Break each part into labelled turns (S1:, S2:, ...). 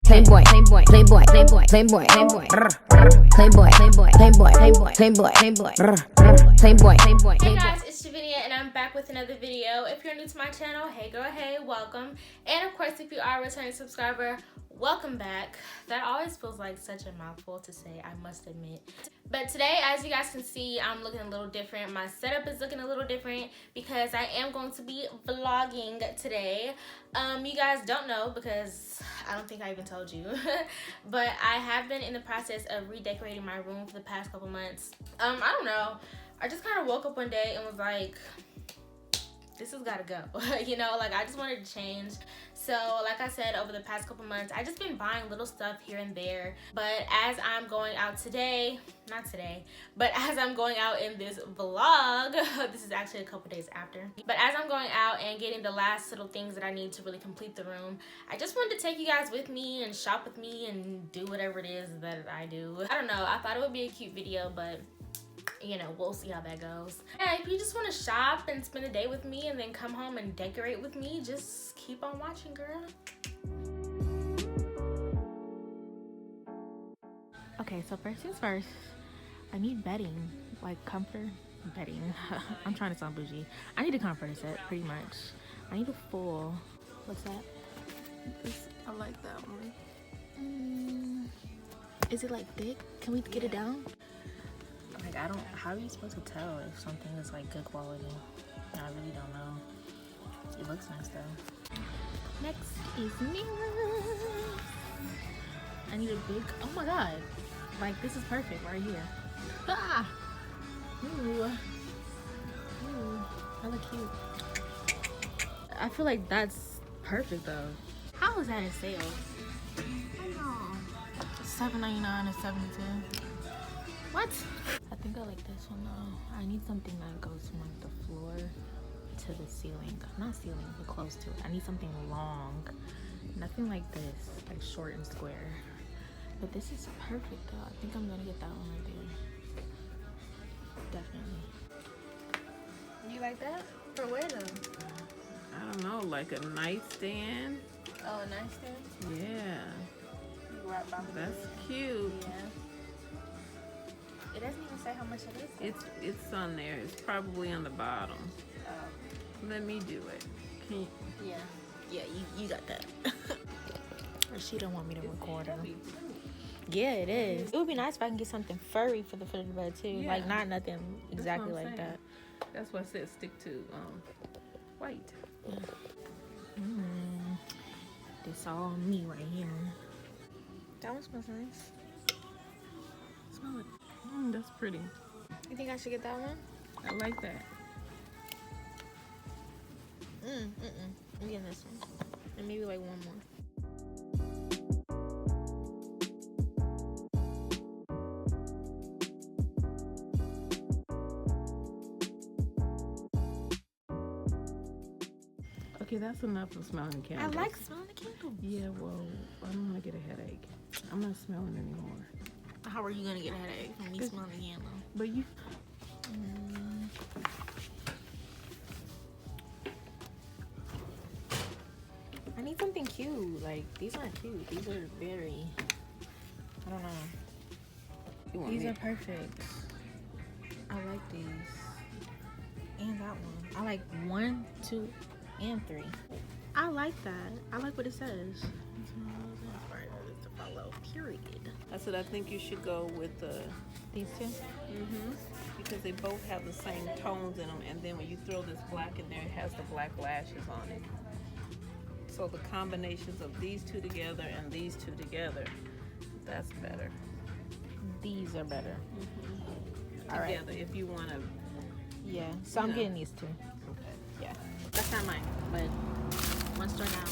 S1: Playboy, playboy, playboy, playboy, playboy, playboy, playboy, playboy, playboy, playboy, playboy, playboy, playboy.
S2: Hey guys, it's Javinia and I'm back with another video. If you're new to my channel, hey girl, hey, welcome. And of course, if you are a returning subscriber, welcome back. That always feels like such a mouthful to say, I must admit. But today, as you guys can see, I'm looking a little different. My setup is looking a little different because I am going to be vlogging today. You guys don't know because I don't think I even told you, but I have been in the process of redecorating my room for the past couple months. I don't know. I just kind of woke up one day and was like, this has got to go. You know, like I just wanted to change. So like I said, over the past couple months, I just been buying little stuff here and there. But as I'm going out today, not today, but as I'm going out in this vlog, this is actually a couple days after. But as I'm going out and getting the last little things that I need to really complete the room, I just wanted to take you guys with me and shop with me and do whatever it is that I do. I don't know. I thought it would be a cute video, but you know, we'll see how that goes. Yeah, if you just want to shop and spend a day with me and then come home and decorate with me, just keep on watching, girl. Okay, so first things first, I need bedding, like comfort bedding. I'm trying to sound bougie. I need a comforter set, pretty much. I need a full, what's that?
S3: I like that one.
S2: Is it like thick? Can we get it down?
S1: Like I don't. How are you supposed to tell if something is like good quality? I really don't know. It looks nice though.
S2: Next is mirrors. I need a big. Oh my god! Like this is perfect right here. Ah! Ooh. Ooh. I look cute. I feel like that's perfect though. How is that in sales? I know. $7.99 and $7.10. What? I think I like this one though. I need something that goes from like the floor to the ceiling. Not ceiling, but close to it. I need something long. Nothing like this, like short and square. But this is perfect though. I think I'm gonna get that one right there. Definitely. You like that? For where though?
S3: I don't know, like a nightstand.
S2: Oh, a nightstand?
S3: Yeah.
S2: Right by the
S3: That's
S2: bed.
S3: cute.
S2: Yeah. It doesn't even say how much it is.
S3: It's on there. It's probably on the bottom. Let me do it. Can you?
S2: Yeah, you got that. Or she don't want me to record her. Yeah, it is. It would be nice if I can get something furry for the foot of the bed too.
S3: Yeah.
S2: Like not nothing exactly like
S3: saying.
S2: that.
S3: That's why I said stick to white.
S2: This all me right here. That one smells nice. Smell it.
S3: That's pretty.
S2: You think I should get that one?
S3: I like that.
S2: I'm getting this one. And maybe like one more.
S3: Okay, that's enough of smelling
S2: I
S3: candles.
S2: like smelling the candles.
S3: Yeah, well, I don't want to get a headache. I'm not smelling anymore.
S2: How are you gonna get a headache from me smelling the candle?
S3: But you.
S2: I need something cute. Like these aren't cute. These are very. I don't know. These are perfect. I like these. And that one. I like 1, 2, and 3. I like that. I like what it says. To follow. Period.
S3: I said I think you should go with
S2: These two.
S3: because they both have the same tones in them, and then when you throw this black in there, it has the black lashes on it. So the combinations of these two together and these two together, that's better.
S2: These are better. All right.
S3: Together, if you want to.
S2: Yeah. So I'm getting these two.
S3: Okay.
S2: Yeah. That's not mine, but one store down.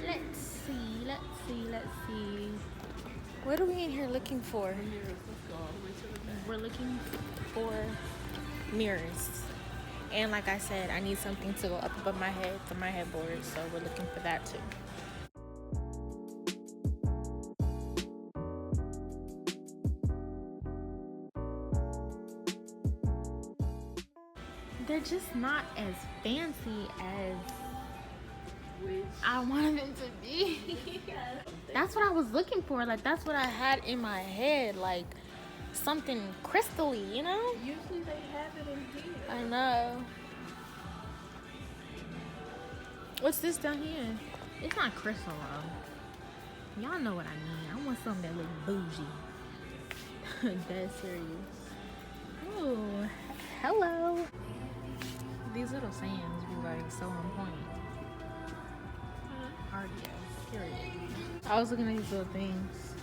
S2: Let's see. What are we in here looking for? We're looking for mirrors. And like I said, I need something to go up above my head for my headboard, so we're looking for that too. they're just not as fancy as I wanted them to be. That's what I was looking for. Like, that's what I had in my head. Like, something crystally, you know?
S3: Usually they have it in here.
S2: I know. What's this down here? It's not crystal, though. Y'all know what I mean. I want something that look bougie. Dead serious. Oh, hello. These little sayings be like so on point. Cardio, period. I was looking at these little things.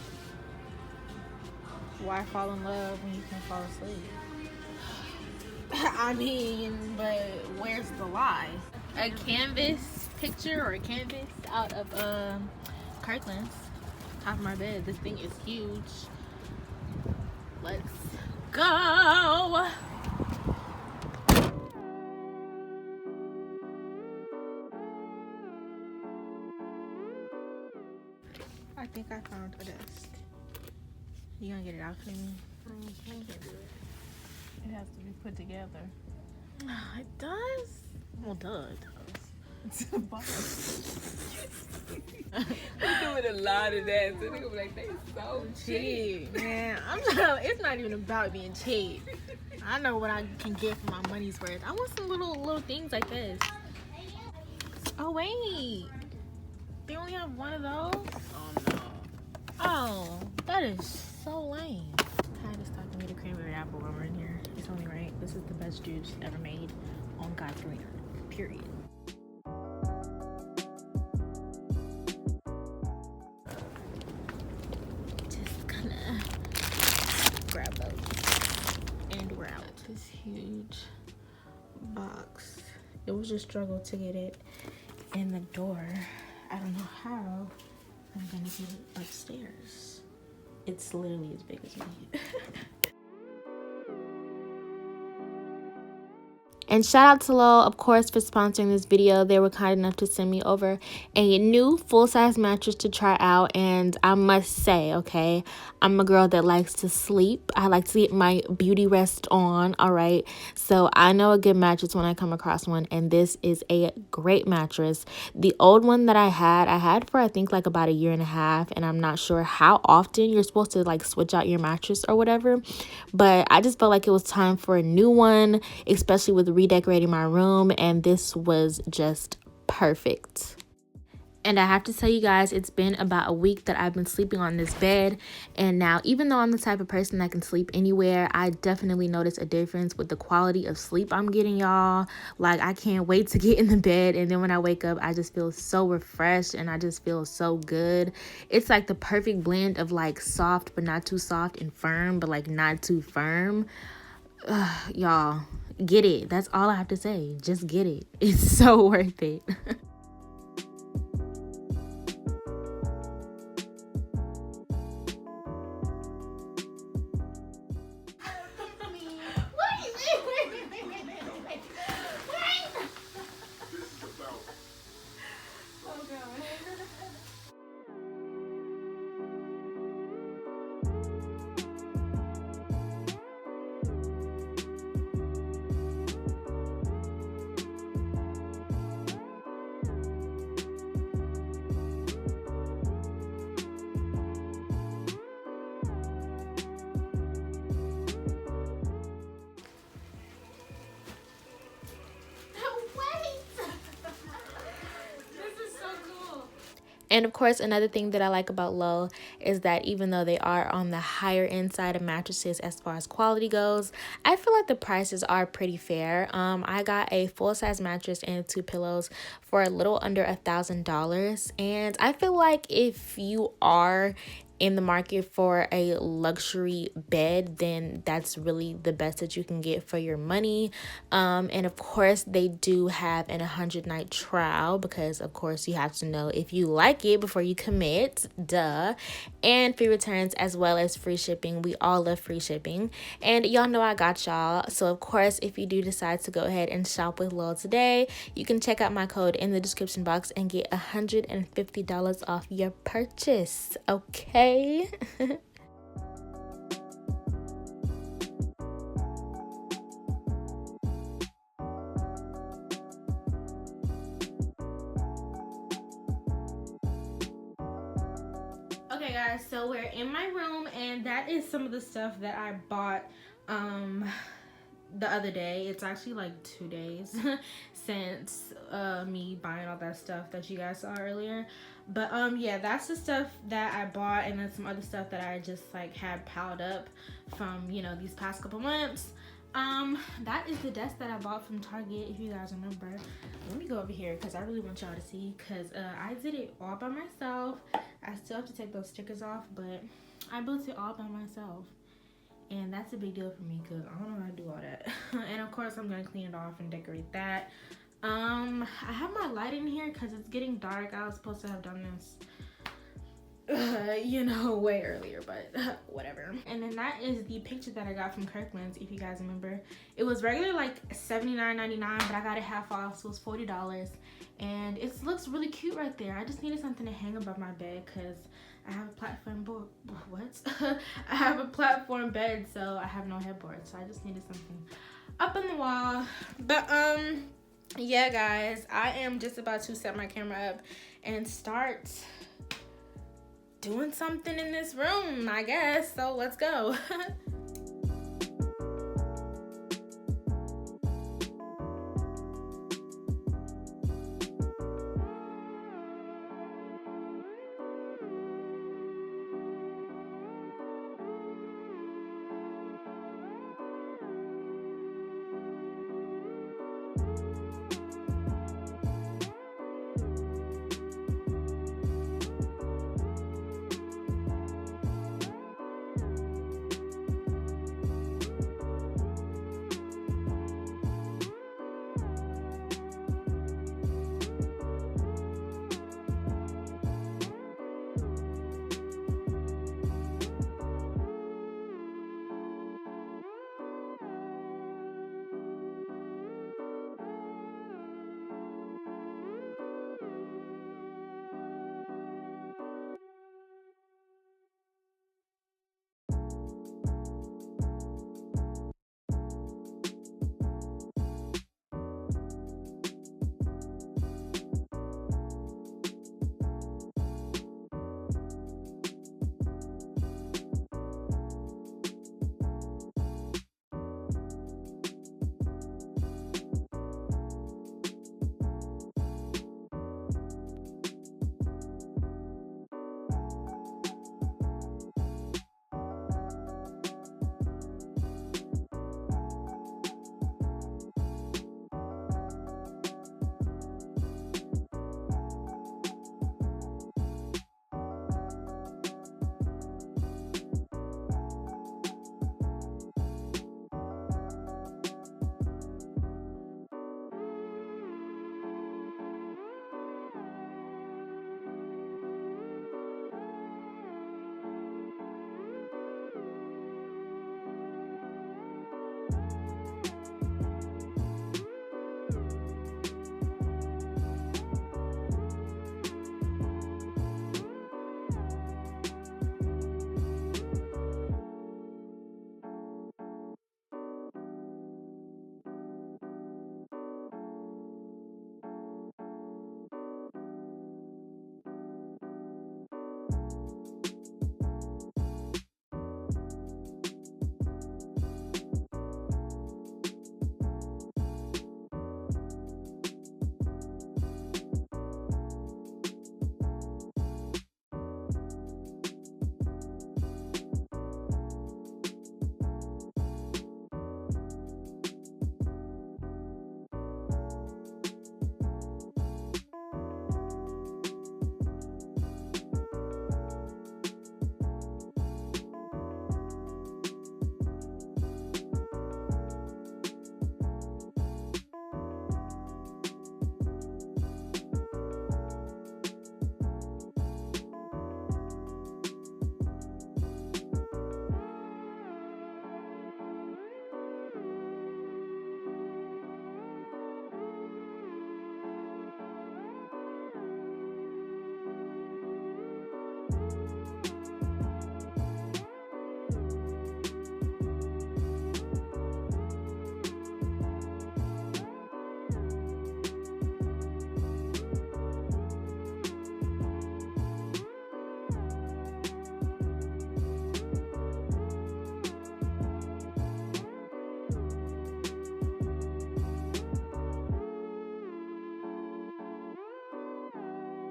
S2: Why fall in love when you can fall asleep? I mean, but where's the lie? A canvas picture or a canvas out of Kirkland's. Top of my bed. This thing is huge. Let's go. I think I found a desk. You gonna get it out for me?
S3: I can't do it. It has to be put together.
S2: It does? Well, duh, it does.
S3: It's a box. We're doing a lot of that. So they're gonna be like, they so cheap.
S2: Man, I'm telling it's not even about being cheap. I know what I can get for my money's worth. I want some little things like this. Oh wait, they only have one of those?
S3: Oh no.
S2: Oh, that is so lame. Kind of stopped me the cranberry apple while we're in here. It's only right. This is the best juice ever made on God's green earth. Period. Just gonna grab those and we're out. This huge box. It was a struggle to get it in the door. I don't know how I'm gonna get it upstairs. It's literally as big as me. And shout out to Lowell, of course, for sponsoring this video. They were kind enough to send me over a new full-size mattress to try out. And I must say, okay, I'm a girl that likes to sleep. I like to get my beauty rest on, all right? So I know a good mattress when I come across one. And this is a great mattress. The old one that I had for, I think, like about 1.5 years. And I'm not sure how often you're supposed to, like, switch out your mattress or whatever. But I just felt like it was time for a new one, especially with redecorating my room, and this was just perfect. And I have to tell you guys, it's been about a week that I've been sleeping on this bed, and now even though I'm the type of person that can sleep anywhere, I definitely notice a difference with the quality of sleep I'm getting, y'all. Like, I can't wait to get in the bed, and then when I wake up, I just feel so refreshed and I just feel so good. It's like the perfect blend of like soft but not too soft, and firm but like not too firm. Y'all, get it. That's all I have to say. Just get it. It's so worth it. And of course, another thing that I like about Low is that even though they are on the higher end side of mattresses as far as quality goes, I feel like the prices are pretty fair. I got a full-size mattress and 2 pillows for a little under $1,000. And I feel like if you are in the market for a luxury bed, then that's really the best that you can get for your money. And of course, they do have an 100-night trial, because of course you have to know if you like it before you commit, duh. And free returns as well as free shipping. We all love free shipping, and y'all know I got y'all. So of course, if you do decide to go ahead and shop with Lowell today, you can check out my code in the description box and get $150 off your purchase, okay? Okay guys, so we're in my room and that is some of the stuff that I bought the other day. It's actually like 2 days since me buying all that stuff that you guys saw earlier. But yeah, that's the stuff that I bought, and then some other stuff that I just like had piled up from, you know, these past couple months. That is the desk that I bought from Target, if you guys remember. Let me go over here because I really want y'all to see, because I did it all by myself. I still have to take those stickers off, but I built it all by myself. And that's a big deal for me because I don't know how to do all that. And of course I'm gonna clean it off and decorate that. I have my light in here because it's getting dark. I was supposed to have done this you know, way earlier, but whatever. And then that is the picture that I got from Kirkland's, if you guys remember. It was regular like $79.99, but I got it half off, so it was $40. And it looks really cute right there. I just needed something to hang above my bed because I have a platform board. What? I have a platform bed, so I have no headboard, so I just needed something up on the wall. But yeah guys, I am just about to set my camera up and start doing something in this room, I guess. So let's go.